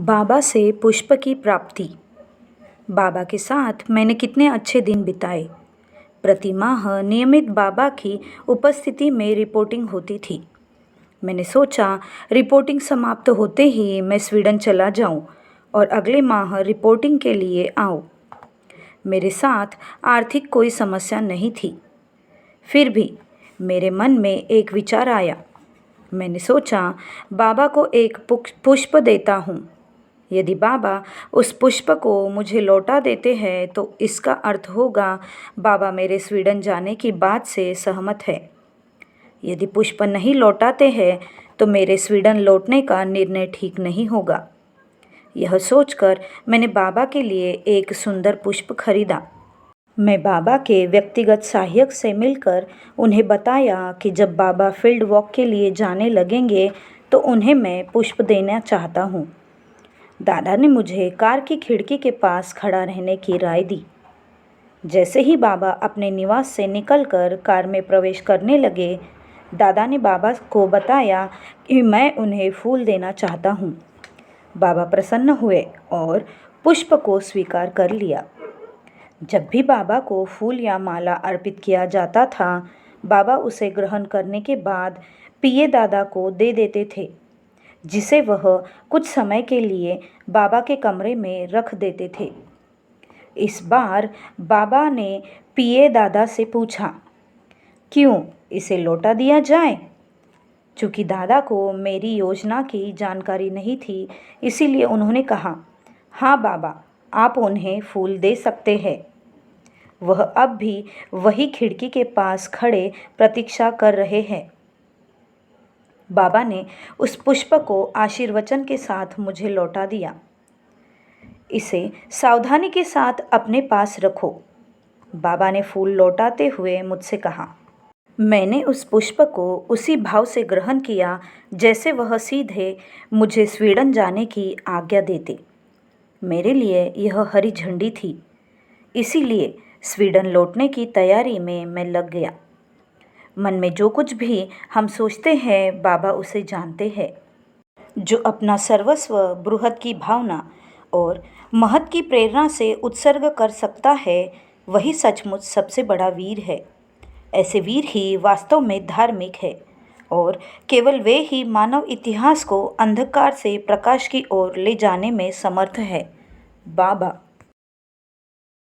बाबा से पुष्प की प्राप्ति। बाबा के साथ मैंने कितने अच्छे दिन बिताए। प्रति माह नियमित बाबा की उपस्थिति में रिपोर्टिंग होती थी। मैंने सोचा रिपोर्टिंग समाप्त होते ही मैं स्वीडन चला जाऊं और अगले माह रिपोर्टिंग के लिए आऊं। मेरे साथ आर्थिक कोई समस्या नहीं थी। फिर भी मेरे मन में एक विचार आया। मैंने सोचा बाबा को एक पुष्प देता हूँ। यदि बाबा उस पुष्प को मुझे लौटा देते हैं तो इसका अर्थ होगा बाबा मेरे स्वीडन जाने की बात से सहमत है। यदि पुष्प नहीं लौटाते हैं तो मेरे स्वीडन लौटने का निर्णय ठीक नहीं होगा। यह सोचकर मैंने बाबा के लिए एक सुंदर पुष्प खरीदा। मैं बाबा के व्यक्तिगत सहायक से मिलकर उन्हें बताया कि जब बाबा फील्ड वॉक के लिए जाने लगेंगे तो उन्हें मैं पुष्प देना चाहता हूँ। दादा ने मुझे कार की खिड़की के पास खड़ा रहने की राय दी। जैसे ही बाबा अपने निवास से निकलकर कार में प्रवेश करने लगे, दादा ने बाबा को बताया कि मैं उन्हें फूल देना चाहता हूँ। बाबा प्रसन्न हुए और पुष्प को स्वीकार कर लिया। जब भी बाबा को फूल या माला अर्पित किया जाता था, बाबा उसे ग्रहण करने के बाद पिए दादा को दे देते थे, जिसे वह कुछ समय के लिए बाबा के कमरे में रख देते थे। इस बार बाबा ने पिए दादा से पूछा, क्यों इसे लौटा दिया जाए? चूँकि दादा को मेरी योजना की जानकारी नहीं थी, इसीलिए उन्होंने कहा, हाँ बाबा, आप उन्हें फूल दे सकते हैं। वह अब भी वही खिड़की के पास खड़े प्रतीक्षा कर रहे हैं। बाबा ने उस पुष्प को आशीर्वचन के साथ मुझे लौटा दिया। इसे सावधानी के साथ अपने पास रखो। बाबा ने फूल लौटाते हुए मुझसे कहा। मैंने उस पुष्प को उसी भाव से ग्रहण किया जैसे वह सीधे मुझे स्वीडन जाने की आज्ञा देते। मेरे लिए यह हरी झंडी थी, इसीलिए स्वीडन लौटने की तैयारी में मैं लग गया। मन में जो कुछ भी हम सोचते हैं, बाबा उसे जानते हैं। जो अपना सर्वस्व बृहद की भावना और महत की प्रेरणा से उत्सर्ग कर सकता है, वही सचमुच सबसे बड़ा वीर है। ऐसे वीर ही वास्तव में धार्मिक है और केवल वे ही मानव इतिहास को अंधकार से प्रकाश की ओर ले जाने में समर्थ है। बाबा।